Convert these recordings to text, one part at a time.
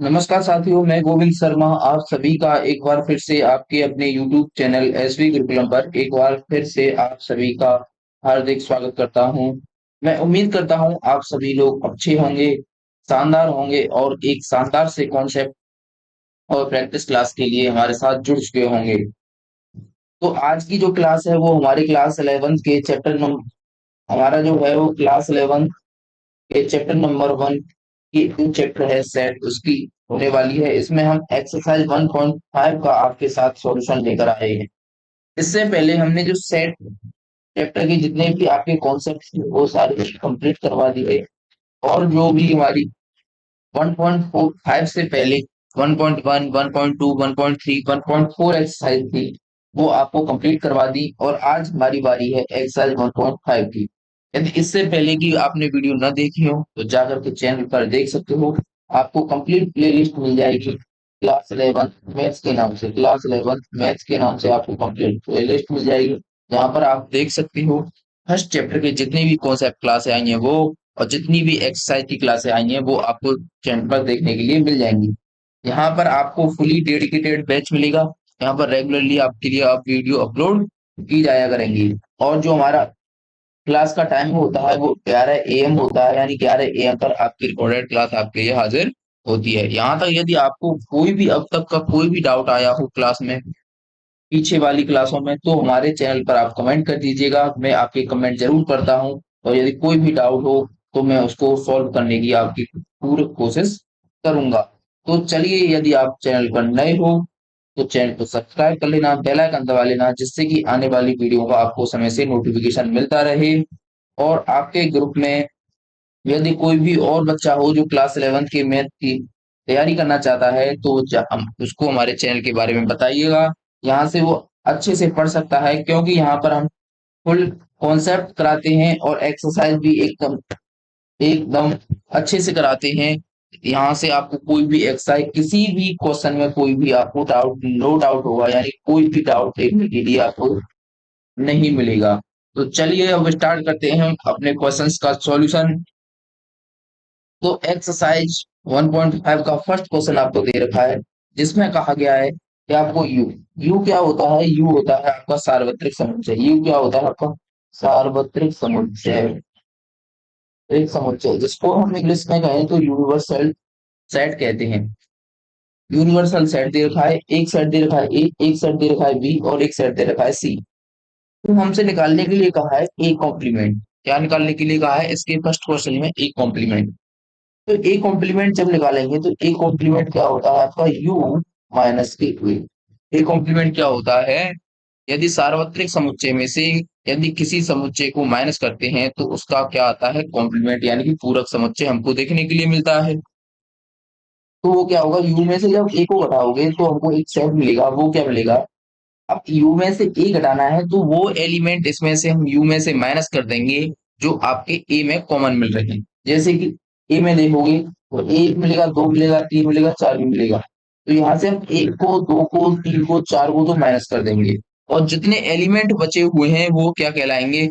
नमस्कार साथियों, मैं गोविंद शर्मा आप सभी का एक बार फिर से आपके अपने YouTube चैनल एसवी गुरुकुलम पर एक बार फिर से आप सभी का हार्दिक स्वागत करता हूं। मैं उम्मीद करता हूं आप सभी लोग अच्छे होंगे, शानदार होंगे और एक शानदार से कॉन्सेप्ट और प्रैक्टिस क्लास के लिए हमारे साथ जुड़ चुके होंगे। तो आज की जो क्लास है वो हमारे क्लास 11 के चैप्टर नंबर हमारा जो है वो क्लास 11 के चैप्टर नंबर 1 की जो चैप्टर है सेट उसकी होने वाली है। इसमें हम एक्सरसाइज 1.5 का आपके साथ सॉल्यूशन लेकर आए हैं। इससे पहले हमने जो सेट चैप्टर के जितने भी आपके कॉन्सेप्ट थे वो सारे कंप्लीट करवा दिए और जो भी हमारी 1.45 से पहले 1.1 1.2 1.3 1.4 एक्सरसाइज थी वो आपको कंप्लीट करवा दी और आज हमारी बारी है एक्सरसाइज 1.5 की। यदि इससे पहले की आपने वीडियो न देखी हो तो जाकर के चैनल पर देख सकते हो। आपको कंप्लीट प्लेलिस्ट मिल जाएगी क्लास 11 मैथ्स के नाम से। क्लास 11 मैथ्स के नाम से आपको कंप्लीट प्लेलिस्ट मिल जाएगी, जहां पर आप देख सकते हो फर्स्ट चैप्टर के जितनी भी कॉन्सेप्ट क्लासें आई हैं वो और जितनी भी एक्सरसाइज की क्लासें आई हैं वो आपको चैनल पर देखने के लिए मिल जाएंगी। यहाँ पर आपको फुली डेडिकेटेड बैच मिलेगा। यहाँ पर रेगुलरली आपके लिए आप वीडियो अपलोड की जाया करेंगी और जो हमारा क्लास का टाइम होता है वो 11 AM होता है, यानी 11 AM पर आपकी रिकॉर्डेड क्लास आपके लिए हाजिर होती है। यहाँ तक यदि आपको कोई भी अब तक का कोई भी डाउट आया हो क्लास में, पीछे वाली क्लासों में, तो हमारे चैनल पर आप कमेंट कर दीजिएगा। मैं आपके कमेंट जरूर पढ़ता हूँ और यदि कोई भी डाउट हो तो मैं उसको सॉल्व करने की आपकी पूरी कोशिश करूंगा। तो चलिए, यदि आप चैनल पर नए हो तो चैनल को सब्सक्राइब कर लेना, बेल आइकन दबा लेना, जिससे कि आने वाली वीडियो का आपको समय से नोटिफिकेशन मिलता रहे। और आपके ग्रुप में यदि कोई भी और बच्चा हो जो क्लास 11 के मैथ की तैयारी करना चाहता है तो हम उसको हमारे चैनल के बारे में बताइएगा। यहाँ से वो अच्छे से पढ़ सकता है, क्योंकि यहाँ पर हम फुल कॉन्सेप्ट कराते हैं और एक्सरसाइज भी एकदम एकदम अच्छे से कराते हैं। यहाँ से आपको कोई भी एक्सरसाइज किसी भी क्वेश्चन में कोई भी आपको डाउट नो डाउट होगा, यानी कोई भी डाउट देखने के लिए आपको नहीं मिलेगा। तो चलिए अब स्टार्ट करते हैं हम अपने क्वेश्चंस का सॉल्यूशन। तो एक्सरसाइज 1.5 का फर्स्ट क्वेश्चन आपको दे रखा है, जिसमें कहा गया है कि आपको यू क्या होता है। यू होता है आपका सार्वत्रिक समुच्चय। यू क्या होता है आपका सार्वत्रिक समुच्चय। एक समुच्चय जिसको हम इंग्लिश में कहें तो यूनिवर्सल सेट कहते हैं। यूनिवर्सल सेट दे रखा है, एक सेट दे रखा है ए, एक सेट दे रखा है बी और एक सेट दे रखा है सी। तो हमसे निकालने के लिए कहा है ए कॉम्प्लीमेंट। क्या निकालने के लिए कहा है इसके फर्स्ट क्वेश्चन में? A complement. तो ए कॉम्प्लीमेंट जब निकालेंगे तो ए कॉम्प्लीमेंट क्या होता है आपका यू माइनस के ए। ए कॉम्प्लीमेंट क्या होता है? यदि सार्वत्रिक समुच्चय में से यदि किसी समुच्चय को माइनस करते हैं तो उसका क्या आता है? कॉम्प्लीमेंट, यानी कि पूरक समुच्चय हमको देखने के लिए मिलता है। तो वो क्या होगा, यू में से जब ए को घटाओगे तो हमको एक सेट मिलेगा। वो क्या मिलेगा? अब यू में से ए घटाना है तो वो एलिमेंट इसमें से हम यू में से माइनस कर देंगे जो आपके ए में कॉमन मिल रहे हैं। जैसे कि ए में देखोगे तो एक मिलेगा, दो मिलेगा, तीन मिलेगा, चार भी मिलेगा। तो यहाँ से हम एक को, दो को, तीन को, चार को तो माइनस कर देंगे और जितने एलिमेंट बचे हुए हैं वो क्या कहलाएंगे?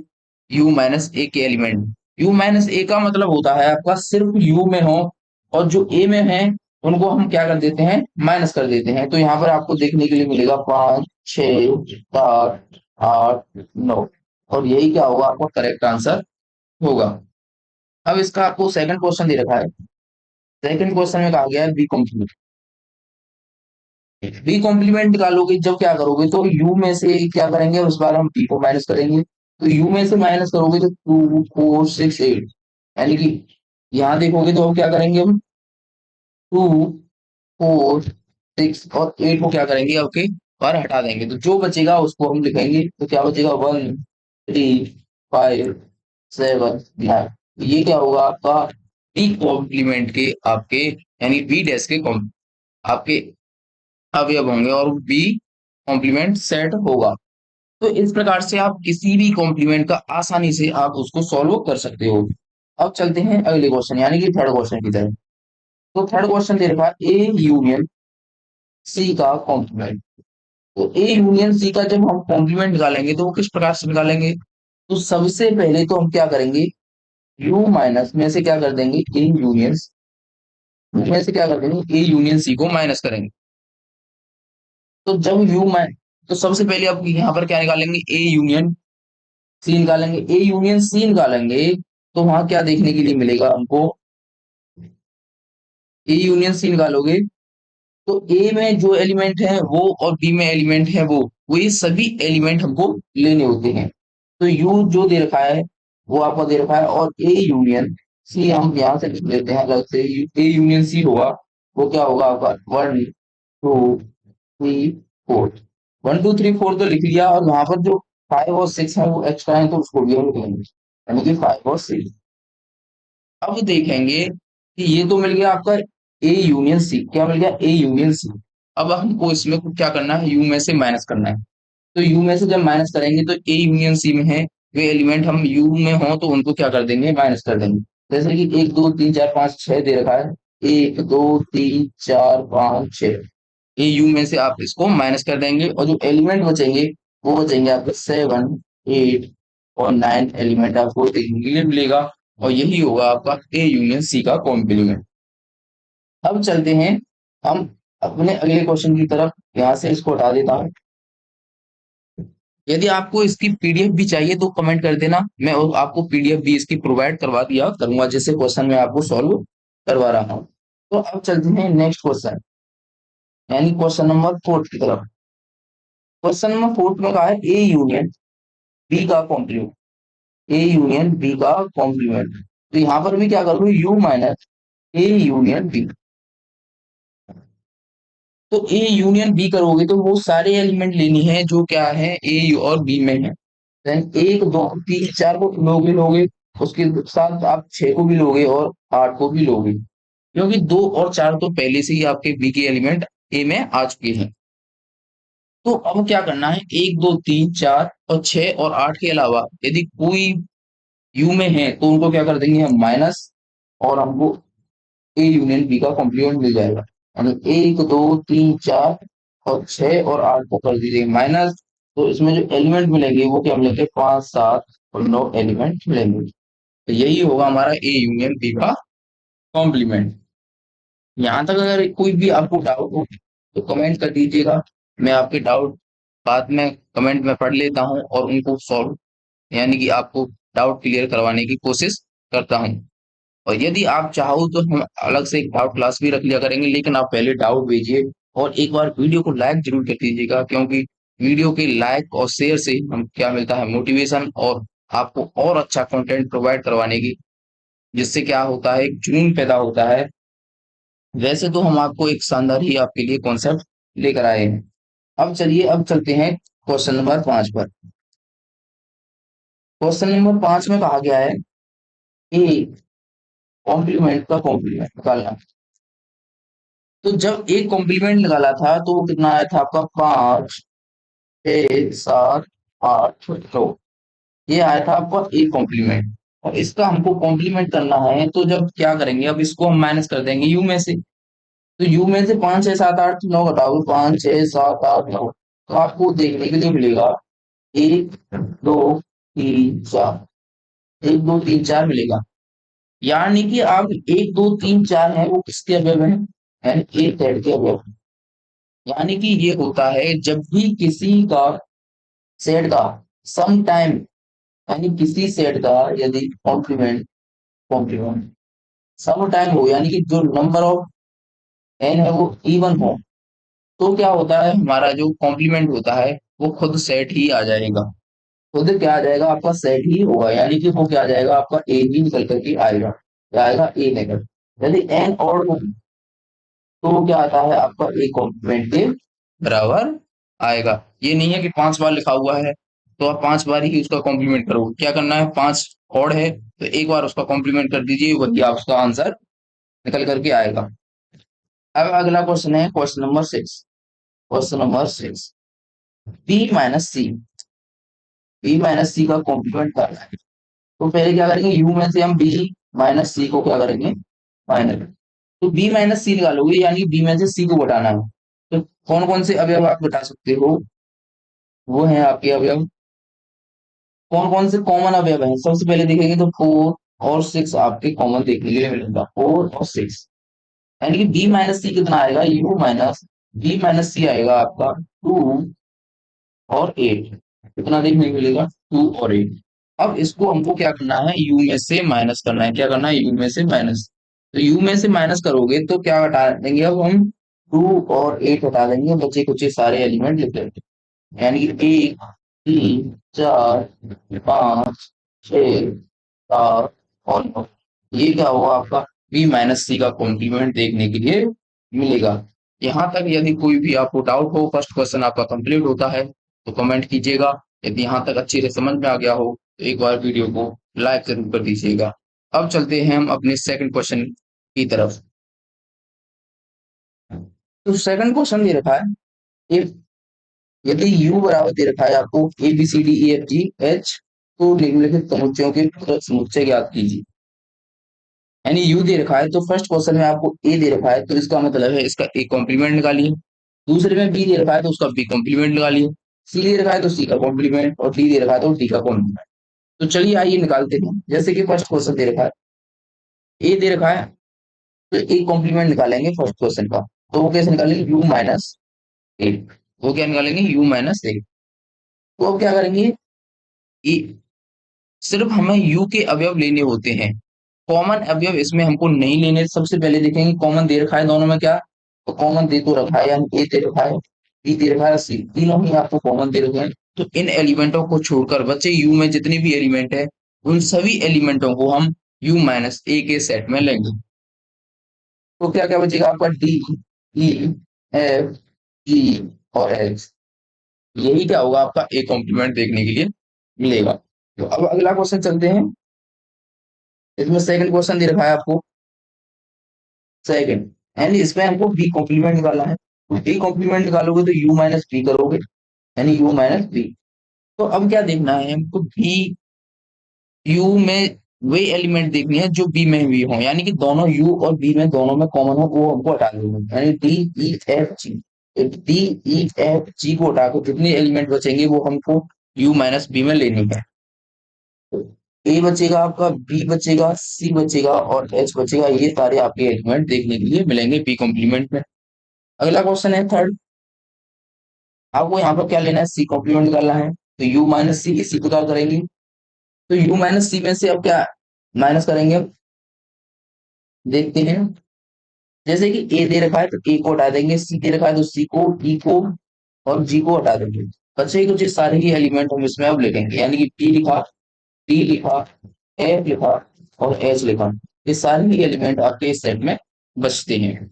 यू माइनस ए के एलिमेंट। यू माइनस ए का मतलब होता है आपका सिर्फ यू में हो और जो ए में है उनको हम क्या कर देते हैं? माइनस कर देते हैं। तो यहाँ पर आपको देखने के लिए मिलेगा 5 6 7 8 9 और यही क्या होगा आपका करेक्ट आंसर होगा। अब इसका आपको सेकंड क्वेश्चन दे रखा है। सेकंड क्वेश्चन में कहा गया है बी कॉम्प्लीमेंट। बी कॉम्प्लीमेंट निकालोगे जब क्या करोगे तो यू में से क्या करेंगे, उस बार हम बी को माइनस करेंगे। तो यू में से माइनस करोगे तो 2 4 6 8, यानी कि यहाँ देखोगे तो हम क्या करेंगे, हम 2 4 6 और 8 को क्या करेंगे आपके बार हटा देंगे। तो जो बचेगा उसको हम लिखेंगे। तो क्या बचेगा? 1 3 5 7 9। ये क्या होगा आपका बी कॉम्प्लीमेंट के आपके यानी बी डैश के आपके अवयव होंगे और बी कॉम्प्लीमेंट सेट होगा। तो इस प्रकार से आप किसी भी कॉम्प्लीमेंट का आसानी से आप उसको सॉल्व कर सकते हो। अब चलते हैं अगले क्वेश्चन यानी कि थर्ड क्वेश्चन की तरफ। तो थर्ड क्वेश्चन दे रखा है ए यूनियन सी का कॉम्प्लीमेंट। तो ए यूनियन सी का जब हम कॉम्प्लीमेंट निकालेंगे तो वो किस प्रकार से निकालेंगे? तो सबसे पहले तो हम क्या करेंगे, यू माइनस में से क्या कर देंगे, ए यूनियन में से क्या कर देंगे, ए यूनियन सी को माइनस करेंगे। तो जब यू माइ तो सबसे पहले अब यहाँ पर क्या निकालेंगे, ए यूनियन सी निकालेंगे। ए यूनियन सी निकालेंगे तो वहां क्या देखने के लिए मिलेगा हमको, ए यूनियन सी निकालोगे तो ए में जो एलिमेंट है वो और बी में एलिमेंट है वो ये सभी एलिमेंट हमको लेने होते हैं। तो यू जो दे रखा है वो आपको दे रखा है, और ए यूनियन सी हम यहाँ से लिख लेते हैं अलग से। ए यूनियन सी होगा, वो क्या होगा आपका 1 2 3 4। 1 2 3 4 तो लिख लिया, और वहां पर जो 5 और 6 है वो एक्स्ट्रा है तो उसको भी हम लिखेंगे, यानी कि 5 और 6। अब देखेंगे कि ये तो मिल गया आपका ए यूनियन सी, क्या मिल गया, ए यूनियन सी। अब हमको इसमें क्या करना है, यू में से माइनस करना है। तो यू में से जब माइनस करेंगे तो ए यूनियन सी में है, वे एलिमेंट हम यू में हो तो उनको क्या कर देंगे, माइनस कर देंगे। जैसे कि 1 2 3 4 5 6 दे रखा है, 1 2 3 4 5 6। ए यू में से आप इसको माइनस कर देंगे, और जो एलिमेंट बचेंगे वो बचेंगे आपके 7 8 और 9 एलिमेंट आपको देखने के लिए मिलेगा। और यही होगा आपका ए यूनियन सी का कॉम्प्लीमेंट। अब चलते हैं हम अपने अगले क्वेश्चन की तरफ। यहाँ से इसको हटा देता हूँ। यदि आपको इसकी पीडीएफ भी चाहिए तो कमेंट कर देना, मैं आपको पीडीएफ भी इसकी प्रोवाइड करवा दिया करूंगा, जैसे क्वेश्चन मैं आपको सॉल्व करवा रहा हूँ। तो अब चलते हैं नेक्स्ट क्वेश्चन, यानी क्वेश्चन नंबर 4 की तरफ। क्वेश्चन नंबर 4 में कहा है ए यूनियन बी का कॉम्प्लीमेंट। ए यूनियन बी का कॉम्प्लीमेंट। तो यहाँ पर भी क्या करूँ, U minus A union B. तो ए यूनियन बी करोगे तो वो सारे एलिमेंट लेनी है जो क्या है ए और बी में है। देन 1 2 3 4 को लोगे उसके साथ आप 6 को भी लोगे और 8 को भी लोगे, क्योंकि 2 और 4 तो पहले से ही आपके बी के एलिमेंट ए में आ चुके हैं। तो अब क्या करना है, 1 2 3 4 और 6 और 8 के अलावा यदि कोई यू में है तो उनको क्या कर देंगे हम, माइनस। और हमको ए यूनियन बी का कॉम्प्लीमेंट मिल जाएगा। यानी 1 2 3 4 और 6 और 8 को कर दीजिए माइनस। तो इसमें जो एलिमेंट मिलेंगे वो क्या मिलेंगे, 5 7 और 9 एलिमेंट मिलेंगे। तो यही होगा हमारा ए यूनियन बी का कॉम्प्लीमेंट। यहाँ तक अगर कोई भी आपको डाउट हो तो कमेंट कर दीजिएगा, मैं आपके डाउट बाद में कमेंट में पढ़ लेता हूँ और उनको सॉल्व, यानी कि आपको डाउट क्लियर करवाने की कोशिश करता हूँ। और यदि आप चाहो तो हम अलग से एक डाउट क्लास भी रख लिया करेंगे, लेकिन आप पहले डाउट भेजिए और एक बार वीडियो को लाइक जरूर कर दीजिएगा, क्योंकि वीडियो के लाइक और शेयर से हम क्या मिलता है, मोटिवेशन, और आपको और अच्छा कंटेंट प्रोवाइड करवाने की, जिससे क्या होता है, एक जुनून पैदा होता है। वैसे तो हम आपको एक शानदार ही आपके लिए कॉन्सेप्ट लेकर आए हैं। अब चलिए, अब चलते हैं क्वेश्चन नंबर 5 पर। क्वेश्चन नंबर 5 में कहा गया है ए कॉम्प्लीमेंट का कॉम्प्लीमेंट निकालना। तो जब एक कॉम्प्लीमेंट निकाला था तो वो कितना आया था आपका, 5 6 7 8 9। ये आया था आपका एक कॉम्प्लीमेंट। और इसका हमको कॉम्प्लीमेंट करना है तो जब क्या करेंगे, अब इसको हम माइनस कर देंगे यू में से। तो यू में से 5 6 7 8 9 घटाओ, 5 6 7 8 9। तो आपको देखने के लिए मिलेगा 1 2 3 4। 1 2 3 4 मिलेगा। यानी कि आप 1 2 3 4 है वो किसके अवयव है, यानी एक सेट के अवयव। यानी कि ये होता है जब भी किसी का सेट का सम टाइम, यानी किसी सेट का यदि कॉम्प्लीमेंट कॉम्प्लीमेंट सम टाइम हो, यानी कि जो नंबर ऑफ एन है वो इवन हो, तो क्या होता है, हमारा जो कॉम्प्लीमेंट होता है वो खुद सेट ही आ जाएगा। खुद क्या आ जाएगा, आपका सेट ही होगा, यानी कि वो क्या आ जाएगा, आपका ए भी निकल करके आएगा, क्या आएगा, ए निकल। यदि एन ऑड हो तो वो क्या आता है, आपका ए कॉम्प्लीमेंट के बराबर आएगा। ये नहीं है कि 5 बार लिखा हुआ है तो आप 5 बार ही उसका कॉम्प्लीमेंट करो, क्या करना है, 5 ऑड है तो एक बार उसका कॉम्प्लीमेंट कर दीजिए, वही आप उसका आंसर निकल करके आएगा। अब अगला क्वेश्चन है question number 6। Question number 6, B minus C. B minus C का कॉम्प्लीमेंट करना है। तो पहले क्या करेंगे, यू में से हम बी माइनस सी को क्या करेंगे, माइनस। तो बी माइनस सी निकालोगे, यानी बी में से सी को घटाना है। तो कौन कौन से अवयव आप बता सकते हो, वो है आपके अवयव। कौन कौन से कॉमन अवयव हैं, सबसे पहले देखेंगे तो 4 और 6 आपके कॉमन देखने के लिए मिलेगा, 4 और 6। यानी कि बी माइनस सी कितना आएगा, यू माइनस बी माइनस सी आएगा आपका 2 और 8। कितना देखने को मिलेगा, 2 और 8। अब इसको हमको क्या करना है, यू में से माइनस करना है। क्या करना है, यू में से माइनस। तो यू में से माइनस करोगे तो क्या हटा देंगे, अब हम 2 और 8 हटा देंगे, बचे कुछ सारे एलिमेंट लिख लेंगे। यानी कि 1 3 4 5 6 7 और 9। ये क्या होगा आपका, बी माइनस सी का कॉम्प्लीमेंट देखने के लिए मिलेगा। यहाँ तक यदि कोई भी आपको डाउट हो, फर्स्ट क्वेश्चन आपका कंप्लीट होता है तो कमेंट कीजिएगा। यदि यहाँ तक अच्छे से समझ में आ गया हो तो एक बार वीडियो को लाइक जरूर कर दीजिएगा। अब चलते हैं हम अपने सेकंड क्वेश्चन की तरफ। तो सेकंड क्वेश्चन दे रखा है, if यदि u बराबर दे रखा है आपको A B C D E F G H, तो निम्नलिखित समुच्चयों के पूरक समुच्चय ज्ञात कीजिए। यानी u दे रखा है तो फर्स्ट क्वेश्चन में आपको a दे रखा है तो इसका मतलब है इसका a कॉम्प्लीमेंट निकालिए। दूसरे में b दे रखा है तो उसका b कॉम्प्लीमेंट निकालिए। c दे रखा है तो c का कॉम्प्लीमेंट, और d दे रखा है तो d का कॉम्प्लीमेंट। तो चलिए आइए निकालते हैं। जैसे कि फर्स्ट क्वेश्चन दे रखा है, a दे रखा है तो a कॉम्प्लीमेंट निकालेंगे फर्स्ट क्वेश्चन का। तो वो कैसे निकालेंगे, u-8। वो क्या निकालेंगे, u-8। तो अब क्या करेंगे, सिर्फ हमें यू के अवयव लेने होते हैं, कॉमन अवयव इसमें हमको नहीं लेने। सबसे पहले देखेंगे कॉमन दे रखा है दोनों में क्या, तो कॉमन दे तो रखा है, यानी ए दे रखा है, बी दे रखा है, सी, तीनों ही आपको कॉमन दे रखे हैं। तो इन एलिमेंटों को छोड़कर बचे यू में जितने भी एलिमेंट है, उन सभी एलिमेंटों को हम यू माइनस ए के सेट में लेंगे। तो क्या क्या बचेगा आपका, डी ई एफ जी और एच। यही क्या होगा आपका ए कॉम्प्लीमेंट देखने के लिए मिलेगा। तो अब अगला क्वेश्चन चलते हैं। इसमें सेकंड क्वेश्चन दे रखा है आपको, सेकंड, यानी इसमें हमको बी कॉम्प्लीमेंट निकालना है। तो बी कॉम्प्लीमेंट निकालोगे तो यू माइनस बी करोगे, यानी यू माइनस बी। तो अब क्या देखना है हमको, बी यू में वे एलिमेंट देखनी है जो बी में भी हो, यानी कि दोनों यू और बी में दोनों में कॉमन हो, वो हमको हटा देना है। यानी डी ई एफ जी, डी ई एफ जी को हटाकर जितने एलिमेंट बचेंगे वो हमको यू माइनस बी में लेनी है। ए बचेगा आपका, बी बचेगा, सी बचेगा और एच बचेगा। ये सारे आपके एलिमेंट देखने के लिए मिलेंगे बी कॉम्प्लीमेंट में। अगला क्वेश्चन है थर्ड, आपको यहाँ पर क्या लेना है, सी कॉम्प्लीमेंट निकालना है। तो यू माइनस सी, इसी प्रकार करेंगे। तो यू माइनस सी में से अब क्या माइनस करेंगे, अब देखते हैं। जैसे कि ए दे रखा है तो ए को हटा देंगे, सी दे रखा है तो सी को, ई को और जी को हटा देंगे। बचे कुछ सारे ही एलिमेंट हम इसमें अब लिखेंगे, यानी कि पी लिखा, डी लिखा, एफ लिखा और एच लिखा। ये सारे ही एलिमेंट आपके इस सेट में बचते हैं।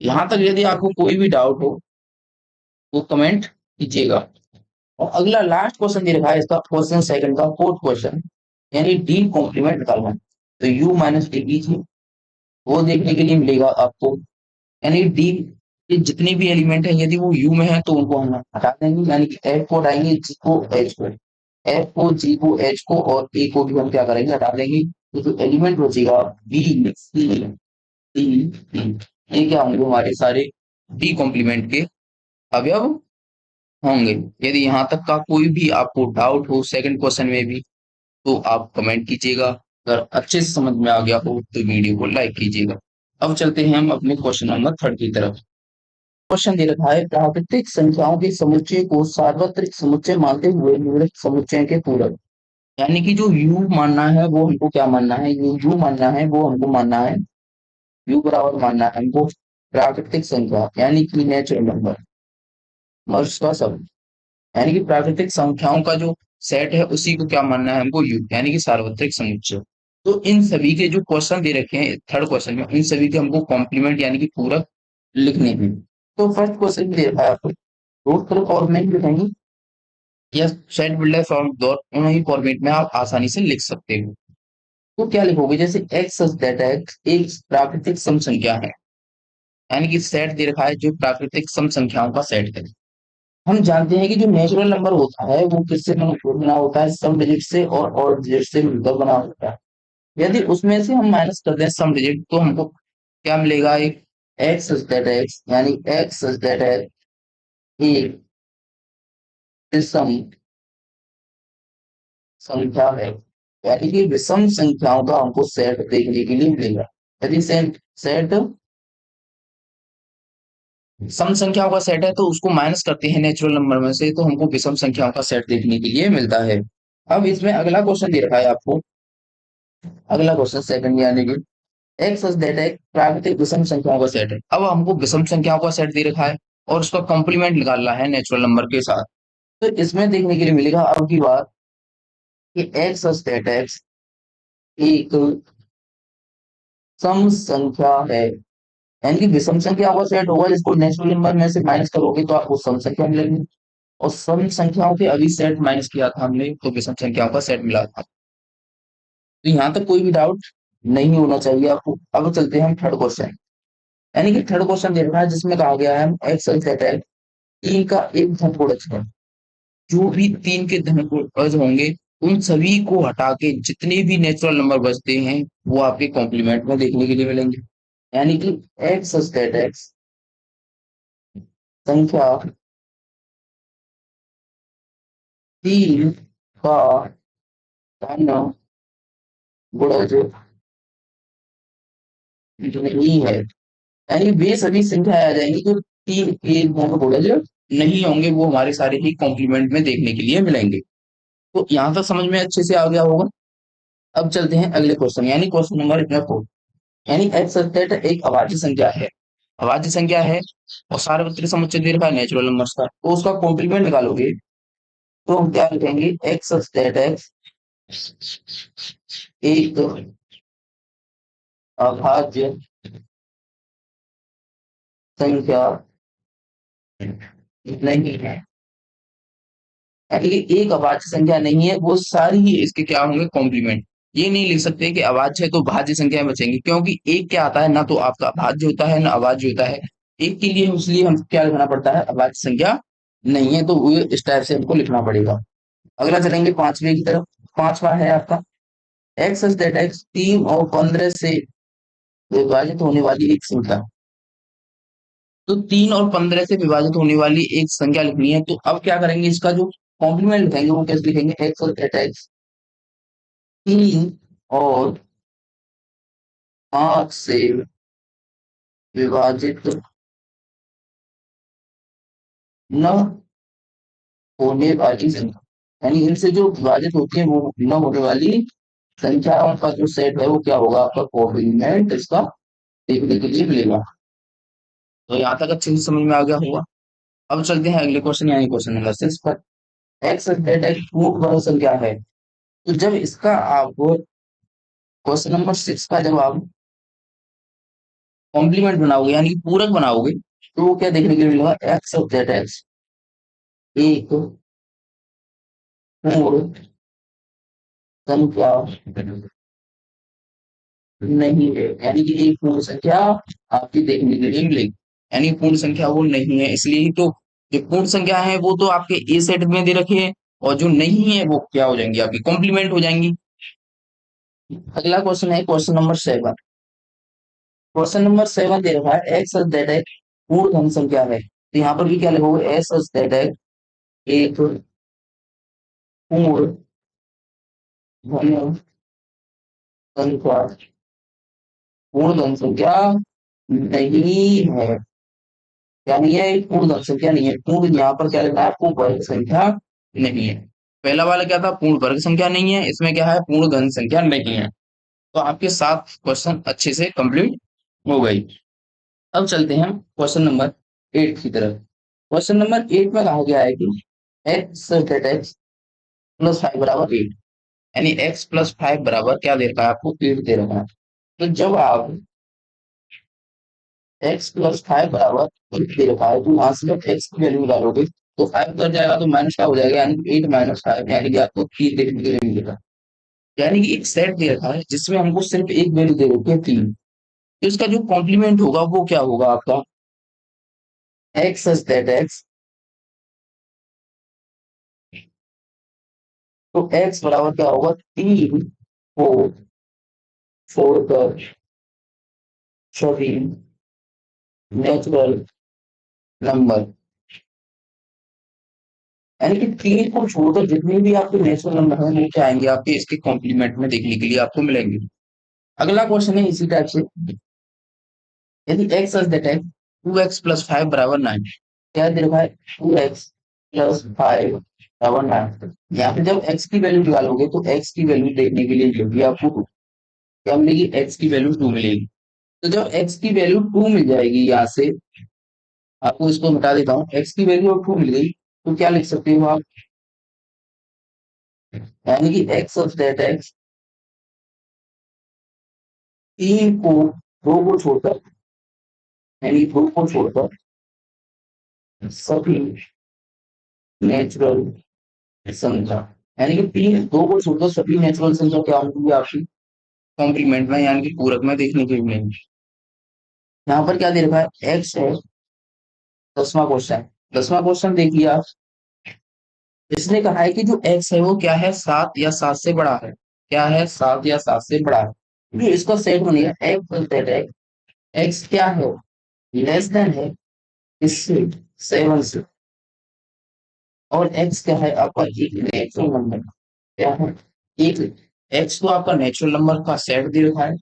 यहाँ तक यदि आपको कोई भी डाउट हो तो कमेंट कीजिएगा। और अगला लास्ट क्वेश्चन दे रखा है इसका, क्वेश्चन सेकंड का फोर्थ क्वेश्चन, यानी डी कॉम्प्लीमेंट निकालना है। तो यू माइनस डी कीजिए, वो देखने के लिए मिलेगा आपको। यानी डी के जितने भी एलिमेंट हैं यदि वो यू में है तो उनको हम हटा देंगे, यानी कि एफ को हटाएंगे, जी को, एच को, एफ को, जी को, एच को और ए को भी हम क्या करेंगे, हटा देंगे। तो जो एलिमेंट बचेगा बी, सी, डी, ये क्या होंगे, हमारे सारे डी कॉम्प्लीमेंट के अवयव होंगे। यदि यहाँ तक का कोई भी आपको डाउट हो सेकंड क्वेश्चन में भी, तो आप कमेंट कीजिएगा। अगर अच्छे से समझ में आ गया हो तो वीडियो को लाइक कीजिएगा। अब चलते हैं हम अपने क्वेश्चन नंबर थर्ड की तरफ। क्वेश्चन दे रखा है, प्राकृतिक संख्याओं के समुच्चय को सार्वत्रिक समुच्चय मानते हुए निम्नलिखित समुच्चय के पूरक। यानी कि जो u मानना है वो हमको क्या मानना है, u मानना है वो हमको मानना है, u बराबर मानना है हमको प्राकृतिक संख्या, यानी कि नेचुरल नंबर मर्स का सब, यानी कि प्राकृतिक संख्याओं का जो सेट है उसी को क्या मानना है हमको, यू, यानी कि सार्वत्रिक समुच्चय। तो इन सभी के जो क्वेश्चन दे रखे हैं थर्ड क्वेश्चन में, इन सभी के हमको कॉम्प्लीमेंट यानी कि पूरक लिखने हैं। तो फर्स्ट क्वेश्चन दे रखा है आपको, रूट पर फॉर्मेट लिखेंगे या सेट बिल्डर फॉर्म दोनों ही फॉर्मेट में आप आसानी से लिख सकते हो। तो क्या लिखोगे, जैसे एक्स सच दैट एक्स एक प्राकृतिक सम संख्या है, यानी कि सेट दे रखा है जो प्राकृतिक सम संख्याओं का सेट है। हम जानते हैं कि जो नेचुरल नंबर होता है वो किससे बना होता है, सम डिजिट से और ऑड डिजिट से मिलकर बना होता है। यदि उसमें से हम माइनस कर दें सम डिजिट तो हमको क्या मिलेगा, एक एक्स सच दैट एक्स, यानी एक्स सच दैट एक्स एक विषम संख्या है, यानी कि विषम संख्याओं का हमको सेट देखने के लिए मिलेगा। यदि सेट सेट सम संख्याओं का सेट है तो उसको माइनस करते हैं नेचुरल नंबर में से, तो हमको विषम संख्याओं का सेट देखने के लिए मिलता है। अब इसमें अगला क्वेश्चन दे रखा है आपको, अगला क्वेश्चन सेकंड यानी कि एक्स सच दैट एक प्राकृतिक विषम संख्याओं का सेट है। अब हमको विषम संख्याओं का सेट दे रखा है और उसका कॉम्प्लीमेंट निकालना है नेचुरल नंबर के साथ। तो इसमें देखने के लिए मिलेगा अब की बात कि एक्स सच दैट एक्स एक सम संख्या है, यानी कि विषम संख्याओं का सेट होगा जिसको नेचुरल नंबर में से माइनस करोगे तो आपको सम संख्या मिलेगी, और सम संख्याओं के अभी सेट माइनस किया था हमने तो विषम संख्याओं का सेट मिला था। तो यहाँ तक कोई भी डाउट नहीं होना चाहिए आपको। अब चलते हैं हम थर्ड क्वेश्चन, यानी कि थर्ड क्वेश्चन दे रखा है जिसमें कहा गया है एक्स सेट है तीन का एक धनगुणज है। जो भी तीन के धनगुणज होंगे उन सभी को हटा के जितने भी नेचुरल नंबर बचते हैं वो आपके कॉम्प्लीमेंट में देखने के लिए मिलेंगे। यानी कि एक्स सेट एक्स संख्या तीन का धन गुणज नहीं है, यानी वे सभी संख्याएं आ जाएंगी जो तीन के धन गुणज नहीं होंगे, वो हमारे सारे ही कॉम्प्लीमेंट में देखने के लिए मिलेंगे। तो यहाँ तक समझ में अच्छे से आ गया होगा। अब चलते हैं अगले क्वेश्चन, यानी क्वेश्चन नंबर 4, यानी एक्स सत्य एक अभाज्य संख्या है, अभाज्य संख्या है और सार्वत्रिक समुच्चय दे रखा है नेचुरल नंबर्स का, तो उसका कॉम्प्लीमेंट निकालोगे तो हम क्या लिखेंगे एक्स सत्य एक्स एक अभाज्य संख्या नहीं है, यानी कि एक अभाज्य संख्या नहीं है, वो सारी ही इसके क्या होंगे कॉम्प्लीमेंट। ये नहीं लिख सकते कि अभाज्य है तो भाज्य संख्याएं बचेंगी, क्योंकि एक क्या आता है ना तो आपका भाज्य होता है ना अभाज्य होता है। एक के लिए उसलिए हम क्या लिखना पड़ता है अभाज्य संख्या नहीं है, तो वो इस टाइप से हमको लिखना पड़ेगा। अगला चलेंगे पांचवे की तरफ। पांचवा है आपका एक्स सच दैट एक्स 3 और 15 से विभाजित होने वाली एक संख्या। तो 3 और 15 से विभाजित होने वाली एक संख्या लिखनी है, तो अब क्या करेंगे इसका जो कॉम्प्लीमेंट लिखेंगे वो कैसे लिखेंगे एक्स और दैट एक्स 3 और 5 से विभाजित न होने वाली संख्या, यानी इनसे जो विभाजित होती है वो न होने वाली संख्याओं का जो सेट है वो क्या होगा आपका कॉम्प्लीमेंट इसका देखने के लिए मिलेगा। तो यहाँ तक अच्छे से समझ में आ गया होगा। अब चलते हैं अगले क्वेश्चन, यानी क्वेश्चन नंबर 6 पर। एक्स डेट एक्स पूर्ण वर्ग संख्या है, तो जब इसका आप क्वेश्चन नंबर 6 का जब आप कॉम्प्लीमेंट बनाओगे यानी कि पूरक बनाओगे तो वो क्या देखने के लिए मिलेगा एक्स डेट एक्स एक पूर्ण संख्या नहीं है, यानी कि एक पूर्ण संख्या आपकी देखने के लिए मिलेगी, यानी पूर्ण संख्या वो नहीं है, इसलिए ही तो जो पूर्ण संख्या है वो तो आपके ए सेट में दे रखे हैं और जो नहीं है वो क्या हो जाएंगी आपकी कॉम्प्लीमेंट हो जाएंगी। अगला क्वेश्चन है क्वेश्चन नंबर 7। क्वेश्चन नंबर 7 दे रखा है एक्स सच दैट एक्स पूर्ण धन संख्या है, तो यहाँ पर भी क्या लिखोगे एस सच दैट एक्स एक पूर्ण धन संख्या, पूर्ण धन संख्या नहीं है, यानी ये एक पूर्ण धन संख्या नहीं है। पूर्ण यहाँ पर क्या लिखा है आपको वर्ग संख्या नहीं है। पहला वाला क्या था पूर्ण वर्ग संख्या नहीं है, इसमें क्या है पूर्ण धन संख्या नहीं है। तो आपके 7 क्वेश्चन अच्छे से कंप्लीट हो गई। अब चलते हैं क्वेश्चन नंबर 8 की तरफ। क्वेश्चन नंबर 8 में कहा गया है कि एक्स एक्स प्लस 5 बराबर 8, यानी एक्स प्लस 5 बराबर क्या दे रखा है आपको 8 दे रखा है। तो जब आप एक्स प्लस 5 बराबर 8 दे रखा है तो वहां से जब एक्स की वैल्यू निकालोगे तो 5 उतर जाएगा तो माइनस क्या हो जाएगा, यानी 8 माइनस 5, यानी कि आपको 3 देखने के लिए मिलेगा। यानी कि एक सेट दे रखा है जिसमें हमको सिर्फ एक वैल्यू दे रखी है 3, तो इसका जो कॉम्प्लीमेंट होगा वो क्या होगा आपका एक्स सच दैट एक्स, तो एक्स बराबर क्या होगा 3 4 4 पर सभी नेचुरल नंबर, यानी कि 3 को छोड़कर जितने भी आपके नेचुरल नंबर हैं वो क्या आएंगे आपके इसके कॉम्प्लीमेंट में देखने के लिए आपको मिलेंगे। अगला क्वेश्चन है इसी टाइप से, यदि x such that x 2x plus 5 बराबर 9। क्या दे रखा है? 2x प्लस 5 बराबर 9। यहाँ पे जब x की वैल्यू निकालोगे तो x की वैल्यू देखने के लिए मिलेगी आपको 2। क्या मिलेगी? x की वैल्यू 2 मिलेगी। तो जब x की वैल्यू 2 मिल जाएगी, यहाँ से आपको इसको हटा देता हूँ, x की वैल्यू अब 2 मिल गई, तो क्या लिख सकते हो आप? यानी कि x ऑफ दैट x, तीन को, दो को छोड़कर, यानी दो को छोड़कर सभी नेचुरल संख्या, यानी कि तीन, दो को छोड़कर सभी नेचुरल संख्या क्या होंगी आपकी कॉम्प्लीमेंट में, यानी कि पूरक में देखने के लिए मिलेंगी। यहाँ पर क्या दे रखा है? x है। 10वां क्वेश्चन, 10वां क्वेश्चन देखिए आप। इसने कहा है कि जो x है वो क्या है? 7 या 7 से बड़ा है। क्या है? 7 या 7 से बड़ा है। जो इसका सेट बनेगा x क्या है? लेस देन है इससे, 7 से। और x क्या है आपका? एक नेचुरल नंबर। क्या है? एक। x तो आपका नेचुरल नंबर का सेट दे रखा है,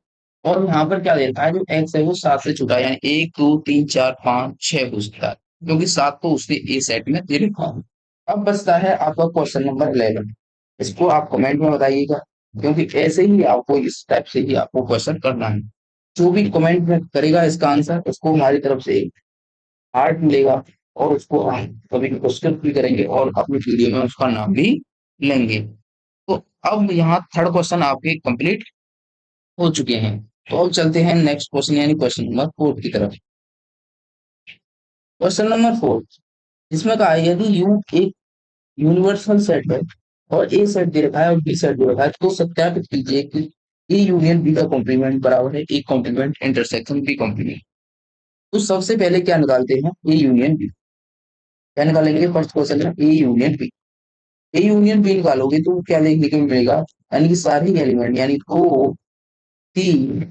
और यहाँ पर क्या दे रखा है? जो x है वो 7 से छोटा है, यानी 1 2 3 4 5 6 हो सकता है, क्योंकि 7 तो उसके ए सेट में दे रखा है। अब बचता है आपका क्वेश्चन नंबर 11। इसको आप कमेंट में बताइएगा, क्योंकि ऐसे ही आपको, इस टाइप से ही आपको क्वेश्चन करना है। जो भी कमेंट में करेगा इसका आंसर, उसको हमारी तरफ से हार्ट मिलेगा, और उसको हम कभी क्वेश्चन भी करेंगे और अपनी वीडियो में उसका नाम भी लेंगे। तो अब यहाँ थर्ड क्वेश्चन आपके कंप्लीट हो चुके हैं। तो अब चलते हैं नेक्स्ट क्वेश्चन, यानी क्वेश्चन नंबर 4 की तरफ। क्वेश्चन नंबर 4, इसमें कहा है यदि यू एक यूनिवर्सल सेट है और ए सेट दे रखा है और बी सेट दे रखा है, तो सत्यापित कीजिए कि ए यूनियन बी का कॉम्प्लीमेंट बराबर है A complement intersection B complement. तो सबसे पहले क्या निकालते हैं? A union B. क्या निकालेंगे? फर्स्ट क्वेश्चन है A union B. A union B निकालोगे तो क्या देखने को मिलेगा? यानी कि सारे एलिमेंट, यानी 2 3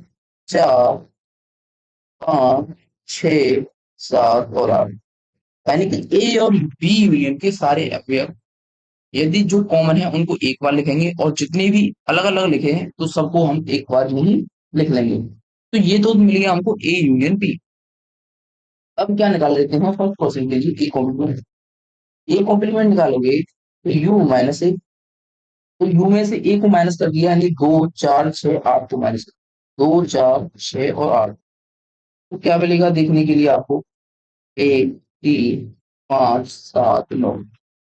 4 5 6 7 और 8, यानी कि ए और बी यूनियन के सारे अवयव यदि जो कॉमन है उनको एक बार लिखेंगे, और जितने भी अलग अलग लिखे हैं तो सबको हम एक बार में ही लिख लेंगे। तो ये तो मिल गया हमको ए यूनियन बी। अब क्या निकाल लेते हैं? फर्स्ट क्वेश्चन के लिए ए कॉम्प्लीमेंट। ए कॉम्प्लीमेंट निकालोगे तो यू माइनस ए। तो यू में से ए को माइनस कर दिया, यानी 2 4 6 8 को माइनस, 2 4 6 और 8। तो क्या मिलेगा देखने के लिए आपको? 1 3 5 7 9,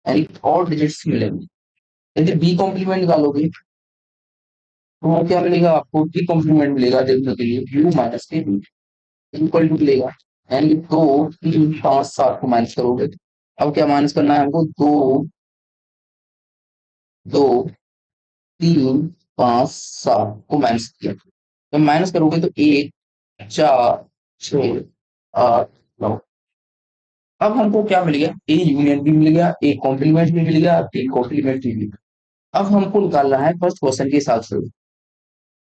यानी और डिजिट्स मिलेंगे। यदि बी कॉम्प्लीमेंट निकालोगे तो क्या मिलेगा आपको? बी कॉम्प्लीमेंट मिलेगा देखने के लिए, यू माइनस के बी इक्वल टू मिलेगा, यानी 2 3 5 7 को माइनस करोगे। अब क्या माइनस करना है हमको? 2 2 3 5 7 को माइनस किया। तो माइनस करोगे तो 1 4 6 8 9। अब हमको क्या मिल गया? ए यूनियन भी मिल गया, ए कॉम्प्लीमेंट भी मिल गया, ए कॉम्प्लीमेंट भी मिल गया। अब हमको निकालना है फर्स्ट क्वेश्चन के हिसाब से,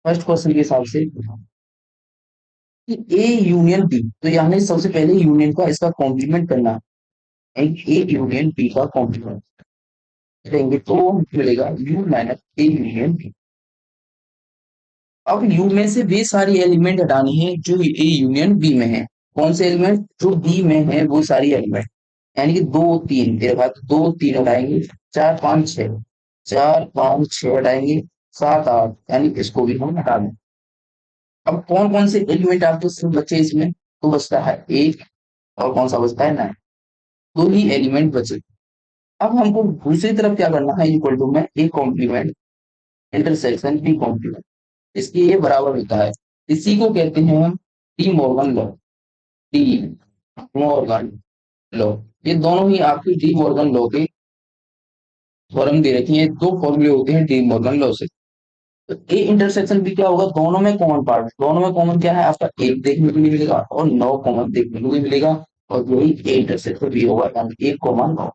फर्स्ट क्वेश्चन के हिसाब से कि ए यूनियन बी, तो यानी सबसे पहले यूनियन का इसका कॉम्प्लीमेंट करना है। ए यूनियन बी का कॉम्प्लीमेंट करेंगे तो मिलेगा U minus A union B. अब यू में से वे सारी एलिमेंट हटानी है जो ए यूनियन बी में है। कौन से एलिमेंट? जो बी में है वो सारी एलिमेंट, यानी कि 2 3 तेरे पास 2 3 हटाएंगे, 4 5 6, 4 5 6 हटाएंगे, 7 8, यानी इसको भी हम हटा दें। अब कौन कौन से एलिमेंट आपको सिर्फ बचे इसमें? तो बचता है एक, और कौन सा बचता है? 9। दो ही एलिमेंट बचे। अब हमको दूसरी तरफ क्या करना है? इक्वल टू में A complement intersection B complement, इसकी ये बराबर होता है। इसी को कहते हैं हम De Morgan law. De Morgan law, ये दोनों ही आपकी डी मॉर्गन लॉ के फॉर्म दे रखी है। दो फॉर्मूले होते हैं डी मॉर्गन लॉ से। तो ए इंटरसेक्शन बी क्या होगा? दोनों में कॉमन पार्ट, दोनों में कॉमन क्या है आपका? एक देखने को नहीं मिलेगा और 9 कॉमन देखने को भी मिलेगा, और वही ए इंटरसेक्शन बी होगा, यानी 1 9।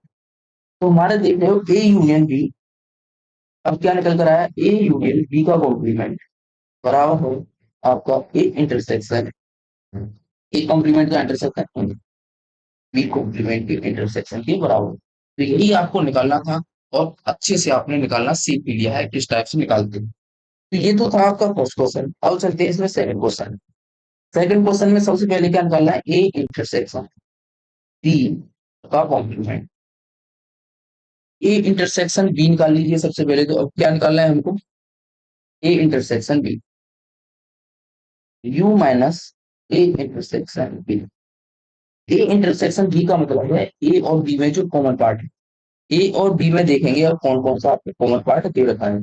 तो हमारे देख रहे हो ए यूनियन बी। अब क्या निकल कर आया? ए यूनियन बी का कॉम्प्लीमेंट बराबर हो आपका ए इंटरसेक्शन, ए कॉम्प्लीमेंट का इंटरसेक्शन बी कॉम्प्लीमेंट के इंटरसेक्शन के बराबर। तो यही आपको निकालना था, और अच्छे से आपने निकालना सीख भी लिया है किस टाइप से निकालते हैं। तो ये तो था आपका फर्स्ट क्वेश्चन। अब चलते हैं इसमें सेकंड क्वेश्चन। सेकंड क्वेश्चन में सबसे पहले क्या निकालना है, ए इंटरसेक्शन बी का कॉम्प्लीमेंट। ए इंटरसेक्शन बी निकाल लीजिए सबसे पहले, तो अब क्या निकालना है हमको, A intersection B, U minus A intersection B. A intersection B का मतलब है ए और बी में जो कॉमन पार्ट है, ए और बी में देखेंगे अब कौन कौन सा आपको कॉमन पार्ट दे रखा है।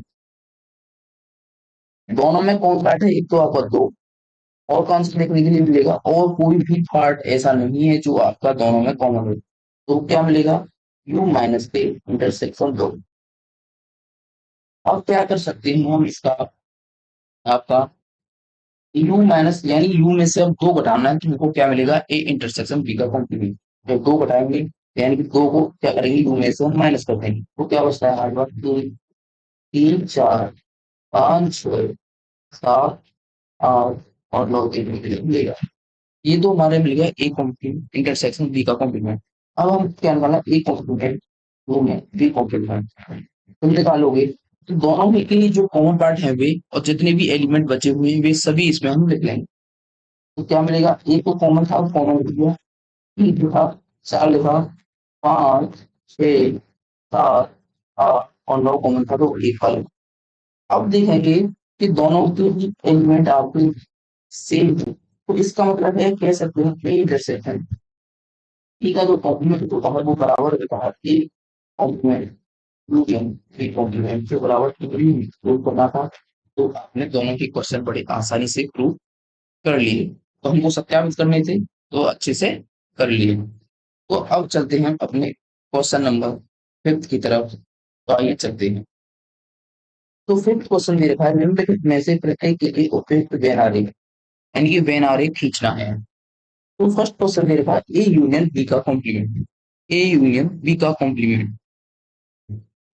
दोनों में कौन पार्ट है, एक तो आपका दो, और कौन सा देखने के लिए मिलेगा, और कोई भी पार्ट ऐसा नहीं है जो आपका दोनों में कॉमन हो, तो क्या मिलेगा, यू माइनस ए इंटरसेक्शन दो। अब क्या कर सकते हैं हम इसका, आपका यू माइनस यानी यू में से अब दो घटाना है, तो हमको क्या मिलेगा, ए इंटरसेक्शन बी का कॉम्प्लीमेंट। जब दो घटाएंगे यानी कि दो को क्या करेंगे, यू में से हम माइनस कर देंगे, तो क्या बचता है हमारे पास, दो तीन चार पाँच छह सात आठ और नौ मिलेगा। ये तो हमारे मिल गया ए कॉम्प्लीमेंट इंटरसेक्शन बी का कॉम्प्लीमेंट। अब हम क्या निकालना, ए कॉम्प्लीमेंट दो में बी कॉम्प्लीमेंट, तुम निकालोगे तो दोनों में के जो कॉमन पार्ट है वे और जितने भी एलिमेंट बचे हुए हैं वे सभी इसमें हम लिख लेंगे। तो क्या मिलेगा, एक तो कॉमन था, कॉमन लिख दिया, तीन लिखा, चार लिखा, पाँच छह सात आठ और नौ कॉमन था तो एक फल। अब देखेंगे कि दोनों के ही एलिमेंट आपके सेम है, तो इसका मतलब है कह सकते हैं ए इंटरसेक्शन ठीक है, जो कॉम्प्लीमेंट होता है वो बराबर होता है A complement union B complement के बराबर प्रूव करना था। तो आपने दोनों के क्वेश्चन बड़े आसानी से प्रूव कर लिए, तो हमको सत्यापित करने थे तो अच्छे से कर लिए। तो अब चलते हैं अपने क्वेश्चन नंबर फिफ्थ की तरफ, तो आइए चलते हैं। तो फिफ्थ क्वेश्चन मेरे पास निम्नलिखित में से प्रत्येक के लिए उपयुक्त वेन आरेख, यानी कि वेन आरेख खींचना है। तो फर्स्ट क्वेश्चन मेरे पास ए यूनियन बी का कॉम्प्लीमेंट, ए यूनियन बी का कॉम्प्लीमेंट।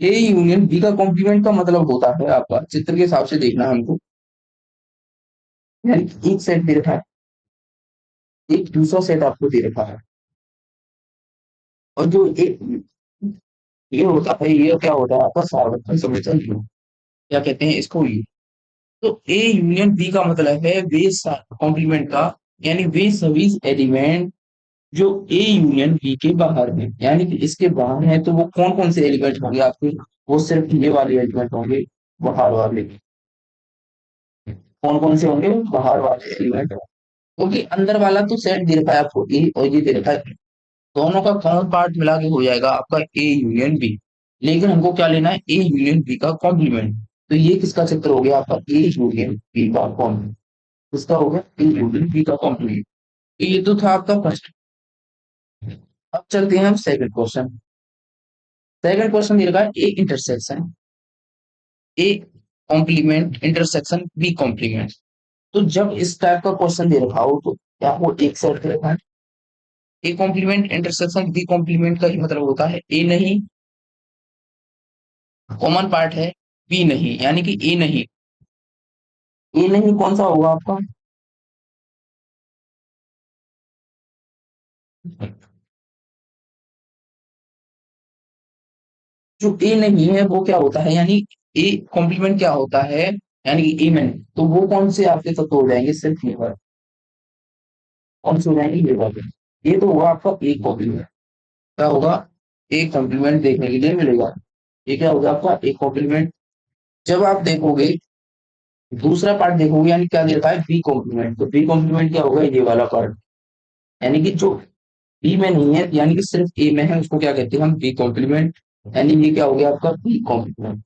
ए यूनियन बी का कॉम्प्लीमेंट का मतलब होता है आपका चित्र के हिसाब से देखना है हमको, यानी कि एक सेट दे रखा है, एक दूसरा सेट आपको दे रखा है, और जो एक ये होता है, ये क्या होता है आपका सार्वत्रिक समीकरण, क्या कहते हैं इसको, ये। तो ए यूनियन बी का मतलब है वे कॉम्प्लीमेंट का, यानी वे सभी एलिमेंट जो ए यूनियन बी के बाहर है, यानी कि इसके बाहर है, तो वो कौन कौन से एलिमेंट होंगे आपके, वो सिर्फ ये वाले एलिमेंट होंगे, बाहर वाले। कौन कौन से होंगे, बाहर वाले एलिमेंट, क्योंकि अंदर वाला तो सेट दे रखा है आपको ए और ये दे रखा है, दोनों का कॉमन पार्ट मिला के हो जाएगा आपका ए यूनियन बी। लेकिन हमको क्या लेना है, ए यूनियन बी का कॉम्प्लीमेंट। तो ये किसका चित्र हो गया आपका, ए यूनियन बी का कॉम्प्लीमेंट, किसका हो गया, ए यूनियन बी का कॉम्प्लीमेंट। ये तो था आपका फर्स्ट। अब चलते हैं हम सेकंड क्वेश्चन। सेकंड क्वेश्चन ये रखा है A intersection A complement intersection B complement. तो जब इस टाइप का क्वेश्चन दे रखा हो तो क्या वो एक सेट दे रखा है, A complement intersection B complement का ही मतलब होता है ए नहीं कॉमन पार्ट है, बी नहीं यानी कि ए नहीं, ए नहीं कौन सा होगा आपका, जो ए नहीं है वो क्या होता है, यानी ए कॉम्प्लीमेंट क्या होता है, यानी कि ए में नहीं, तो वो कौन से आपके तत्व हो जाएंगे, सिर्फ ये बात, कौन से हो जाएंगे ये बात, ये तो हुआ आपका ए कॉम्प्लीमेंट। क्या होगा, एक कॉम्प्लीमेंट देखने के लिए मिलेगा, ये क्या होगा आपका एक कॉम्प्लीमेंट। जब आप देखोगे दूसरा पार्ट देखोगे, यानी क्या देता है बी कॉम्प्लीमेंट, तो बी कॉम्प्लीमेंट क्या होगा, ये वाला पार्ट, यानी कि जो बी में नहीं है यानी कि सिर्फ ए में है, उसको क्या कहते हैं हम, बी कॉम्प्लीमेंट। यानी ये क्या हो गया आपका बी कॉम्प्लीमेंट।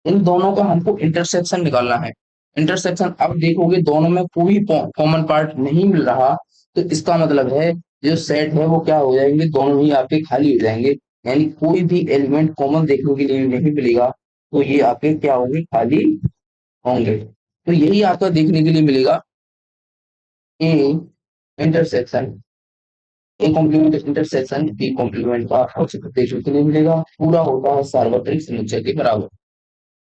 इन दोनों का हमको इंटरसेक्शन निकालना है। इंटरसेक्शन अब देखोगे दोनों में कोई कॉमन पार्ट नहीं मिल रहा, तो इसका मतलब है जो सेट है वो क्या हो जाएंगे, दोनों ही आपके खाली हो जाएंगे, यानी कोई भी एलिमेंट कॉमन देखने के लिए नहीं मिलेगा, तो ये आपके क्या होंगे, खाली होंगे। तो यही आपका देखने के लिए मिलेगा A intersection A complement intersection B complement का औसत देखने के लिए मिलेगा, पूरा होता है सार्वत्रिक समुच्चय के बराबर।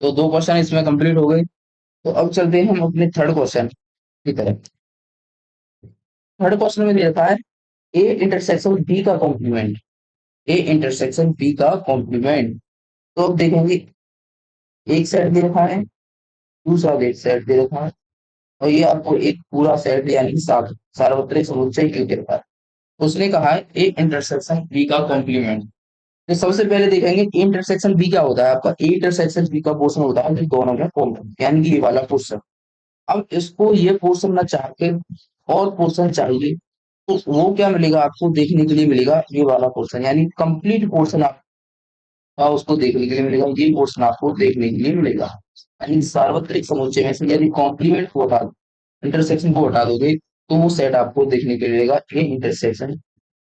तो दो क्वेश्चन इसमें कंप्लीट हो गए। तो अब चलते हैं हम अपने थर्ड क्वेश्चन की तरफ। थर्ड क्वेश्चन में दे रखा है ए इंटरसेक्शन बी का कॉम्प्लीमेंट, ए इंटरसेक्शन बी का कॉम्प्लीमेंट। तो अब देखेंगे एक सेट दे रखा है, दूसरा सेट दे रखा है, और ये आपको एक पूरा सेट यानी कि सार्वत्रिक समुच्चय क्यों कहता है। उसने कहा है ए इंटरसेक्शन बी का कॉम्प्लीमेंट। तो सबसे पहले देखेंगे ए इंटरसेक्शन बी क्या होता है। आपका ए इंटरसेक्शन बी का पोर्शन होता है कि दोनों में कॉमन यानी कि ये वाला पोर्शन। अब इसको ये पोर्शन ना चाह के और पोर्शन चाहिए, तो वो क्या मिलेगा आपको देखने के लिए मिलेगा ये वाला पोर्शन यानी कंप्लीट पोर्शन आपका उसको देखने के लिए मिलेगा। ये पोर्शन आपको देखने के लिए मिलेगा यानी सार्वत्रिक समुच्चय में से यदि कॉम्प्लीमेंट को हटा इंटरसेक्शन को हटा दोगे तो वो सेट आपको देखने के लिए मिलेगा ए इंटरसेक्शन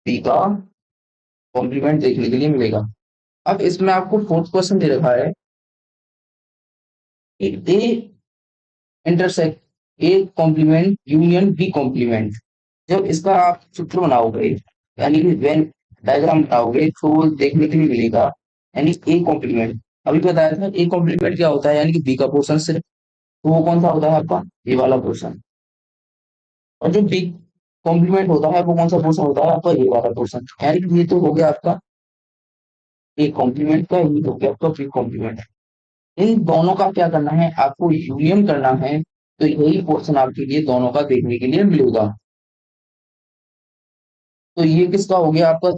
बी का कॉम्प्लीमेंट देखने के लिए मिलेगा। अब इसमें आपको फोर्थ क्वेश्चन दे रखा है कि A intersect A complement union B complement. जब इसका आप चित्र बनाओगे यानी कि वेन डायग्राम बनाओगे तो वो देखने के लिए मिलेगा यानी ए कॉम्प्लीमेंट। अभी बताया था ए कॉम्प्लीमेंट क्या होता है यानी कि बी का पोर्शन सिर्फ, तो वो कौन सा होता है आपका ये वाला पोर्शन। और जो बी कॉम्प्लीमेंट होता है वो कौन सा पोर्शन होता है आपका ये वाला पोर्शन। यानी कि ये तो हो गया आपका ए कॉम्प्लीमेंट का, ये हो गया आपका बी कॉम्प्लीमेंट। इन दोनों का क्या करना है आपको यूनियन करना है, तो यही पोर्शन आपके लिए दोनों का देखने के लिए मिलेगा। तो ये किसका हो गया आपका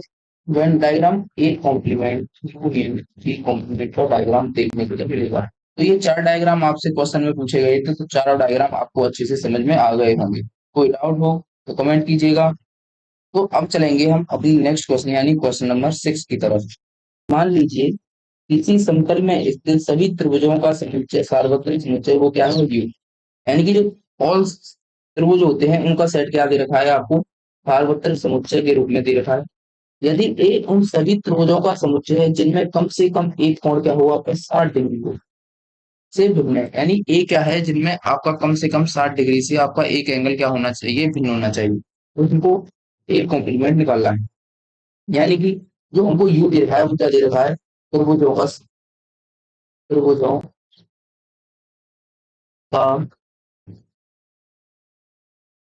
Venn diagram A complement union B complement का डायग्राम देखने को मिलेगा। तो ये चार डायग्राम आपसे क्वेश्चन में पूछे गए थे, तो चारों डायग्राम आपको अच्छे से समझ में आ गए होंगे। कोई डाउट हो तो कमेंट कीजिएगा। तो अब चलेंगे हम अपनी नेक्स्ट क्वेश्चन यानी क्वेश्चन नंबर 6 की तरफ। मान लीजिए किसी समतल में स्थित सभी त्रिभुजों का समुच्चय सार्वत्रिक समुच्चय वो क्या है व्यू। यानी कि जो ऑल त्रिभुज होते हैं उनका सेट क्या दे रखा है आपको सार्वत्रिक समुच्चय के रूप में दे रखा है। यदि ए उन सभी त्रिभुजों का समुच्चय है जिनमें कम से कम एक कोण क्या हो आपका 60 डिग्री हो से भिन्न है। यानी ए क्या है जिनमें आपका कम से कम 60 डिग्री से आपका एक एंगल क्या होना चाहिए भिन्न होना चाहिए, तो उनको एक कॉम्प्लीमेंट निकालना है। यानी कि जो हमको यू दे रखा है वो क्या दे रखा है त्रिभुजों का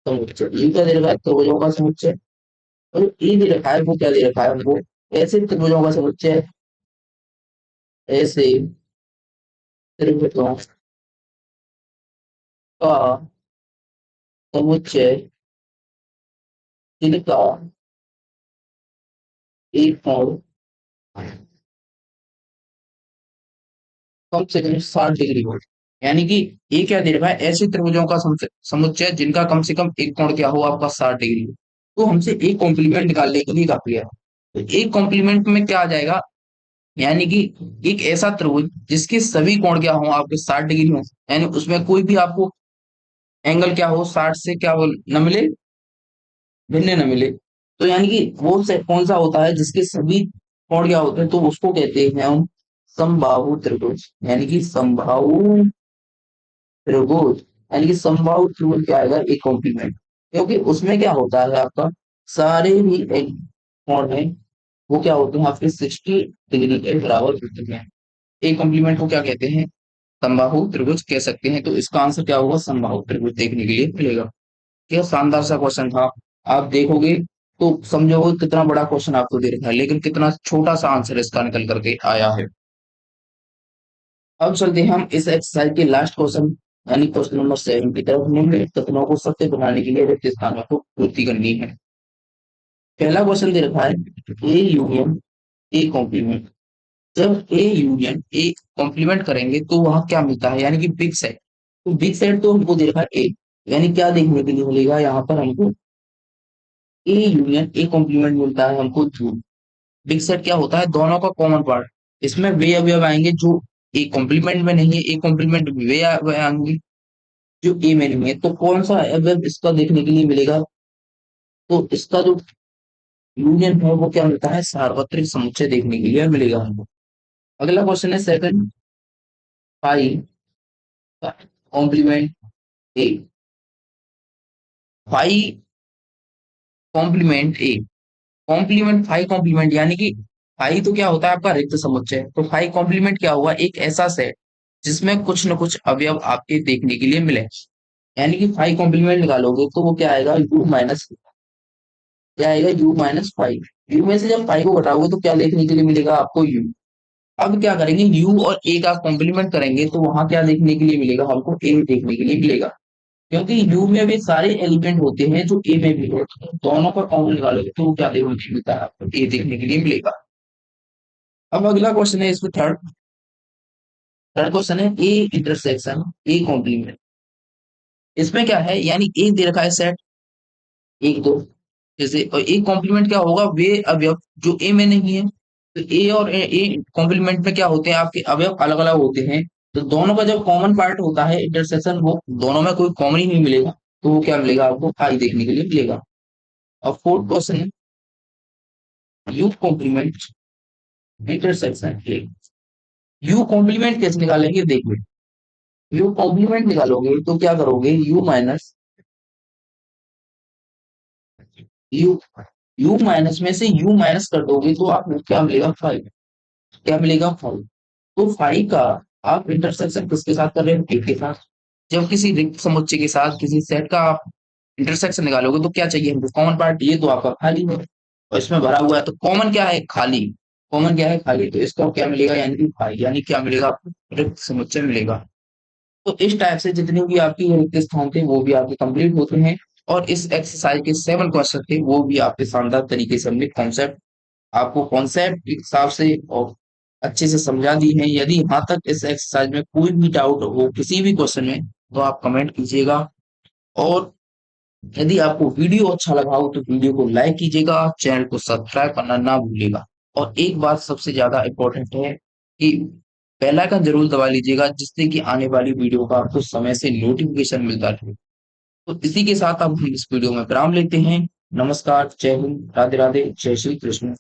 समुच्चय। ये क्या दे रखा है त्रिभुजों का समुच्चय। और ए दे रखा है वो क्या दे रखा है हमको ऐसे त्रिभुजों का समुच्चय, ऐसे त्रिभुजों का समुच्चय जिनका एक कोण कम से कम 60 डिग्री हो। यानी कि ये क्या दे रखा है ऐसे त्रिभुजों का समुच्चय जिनका कम से कम एक कोण क्या हो आपका 60 डिग्री हो। तो हमसे एक कॉम्प्लीमेंट निकालने के लिए काफी है। तो एक कॉम्प्लीमेंट में क्या आ जाएगा यानी कि एक ऐसा त्रिभुज जिसके सभी कोण क्या हो आपके 60 डिग्री हो, यानी उसमें कोई भी आपको एंगल क्या हो 60 से क्या हो न मिले भिन्न न मिले। तो यानी कि वो से कौन सा होता है जिसके सभी कोण क्या होते हैं, तो उसको कहते हैं हम समबाहु त्रिभुज। यानी कि समबाहु त्रिभुज यानी कि समबाहु त्रिभुज क्या आएगा एक कॉम्प्लीमेंट। क्योंकि उसमें क्या होता है आपका सारे ही एक कोण है वो क्या होते हैं आपके 60 डिग्री के बराबर होते हैं। एक कॉम्प्लीमेंट को क्या कहते हैं समबाहु त्रिभुज कह सकते हैं। तो इसका आंसर क्या होगा समबाहु त्रिभुज देखने के लिए मिलेगा। क्या शानदार सा क्वेश्चन था। आप देखोगे तो समझोगे कितना बड़ा क्वेश्चन आपको दे रखा है लेकिन कितना छोटा सा आंसर इसका निकल करके आया है। अब चलते हैं हम इस एक्सरसाइज के लास्ट क्वेश्चन यानी क्वेश्चन नंबर 7 की तरफ। निम्नलिखित कथनों को सत्य बनाने के लिए रिक्त स्थानों को पूर्ति करनी है। पहला क्वेश्चन दे रखा है ए यूनियन ए कॉम्प्लीमेंट। जब ए यूनियन ए कॉम्प्लीमेंट करेंगे तो वहां क्या मिलता है यानी कि बिग सेट। तो बिग सेट तो हमको दे रखा है ए, यानी क्या देखने के लिए मिलेगा यहाँ पर हमको ए यूनियन ए कॉम्प्लीमेंट मिलता है हमको टू। बिग सेट क्या होता है दोनों का कॉमन पार्ट। इसमें वे अवयव आएंगे जो ए कॉम्प्लीमेंट में नहीं है, ए कॉम्प्लीमेंट वे आएंगे जो ए में नहीं है। तो कौन सा अवयव इसका देखने के लिए मिलेगा, तो इसका जो यूनियन है वो क्या मिलता है सार्वत्रिक समुच्चय देखने के लिए मिलेगा हमको। अगला क्वेश्चन है second five complement A. Five complement A complement five complement यानी कि फाइव तो क्या होता है आपका रिक्त समुच्चय, तो फाइव कॉम्प्लीमेंट क्या हुआ एक ऐसा सेट जिसमें कुछ न कुछ अवयव आपके देखने के लिए मिले। यानी कि फाइव कॉम्प्लीमेंट निकालोगे तो वो क्या आएगा यू माइनस क्या आएगा यू माइनस फाइव। यू में से जब फाइव को घटाओगे तो क्या देखने के लिए मिलेगा आपको यू। अब क्या करेंगे यू और ए का कॉम्प्लीमेंट करेंगे तो वहां क्या देखने के लिए मिलेगा हमको ए देखने के लिए मिलेगा। क्योंकि यू में भी सारे एलिमेंट होते हैं जो ए में भी होते हैं, दोनों का कॉमन निकालोगे तो क्या देखने को मिलता है आपको, ए देखने के लिए मिलेगा। अब अगला क्वेश्चन है इसमें थर्ड थर्ड क्वेश्चन है ए इंटरसेक्शन ए कॉम्प्लीमेंट। इसमें क्या है, यानी ए दे रखा है सेट एक दो, जैसे और एक कॉम्प्लीमेंट क्या होगा, वे अवयव जो ए में नहीं है। तो ए और ए कॉम्प्लीमेंट में क्या होते हैं, आपके अवयव अलग अलग होते हैं। तो दोनों का जब कॉमन पार्ट होता है इंटरसेक्शन, वो दोनों में कोई कॉमन ही नहीं मिलेगा, तो वो क्या मिलेगा आपको, आई देखने के लिए मिलेगा। और फोर्थ क्वेश्चन है U complement intersection A. U complement कैसे निकालेंगे, देखिए यू कॉम्प्लीमेंट निकालोगे तो क्या करोगे, U minus U U minus में से यू माइनस कर दोगे तो आपको क्या मिलेगा, फाइव। क्या मिलेगा, फाइव। तो फाइव का आप इंटरसेक्शन किसके साथ कर रहे हो, एक के साथ। जब किसी रिक्त समुच्चय के साथ किसी सेट का आप इंटरसेक्शन निकालोगे तो क्या चाहिए हमको, कॉमन पार्ट। ये तो आपका खाली है और इसमें भरा हुआ है, तो कॉमन क्या है, खाली। कॉमन क्या है, खाली। तो इसका क्या मिलेगा, यानी कि फाइव, यानी क्या मिलेगा आपको, रिक्त समुच्चय मिलेगा। तो इस टाइप से जितने भी आपकी रिक्त स्थान थे वो भी आपके कंप्लीट होते हैं। और इस एक्सरसाइज के 7 क्वेश्चन थे वो भी आपके शानदार तरीके से हमने कॉन्सेप्ट आपको कॉन्सेप्ट के हिसाब से और अच्छे से समझा दी है। यदि यहाँ तक इस एक्सरसाइज में कोई भी डाउट हो किसी भी क्वेश्चन में, तो आप कमेंट कीजिएगा। और यदि आपको वीडियो अच्छा लगा हो तो वीडियो को लाइक कीजिएगा, चैनल को सब्सक्राइब करना ना भूलिएगा। और एक बात सबसे ज्यादा इम्पोर्टेंट है कि बेल आइकन जरूर दबा लीजिएगा, जिससे कि आने वाली वीडियो का आपको समय से नोटिफिकेशन मिलता रहे। तो इसी के साथ अब हम इस वीडियो में विराम लेते हैं। नमस्कार, जय हिंद, राधे राधे, जय श्री कृष्ण।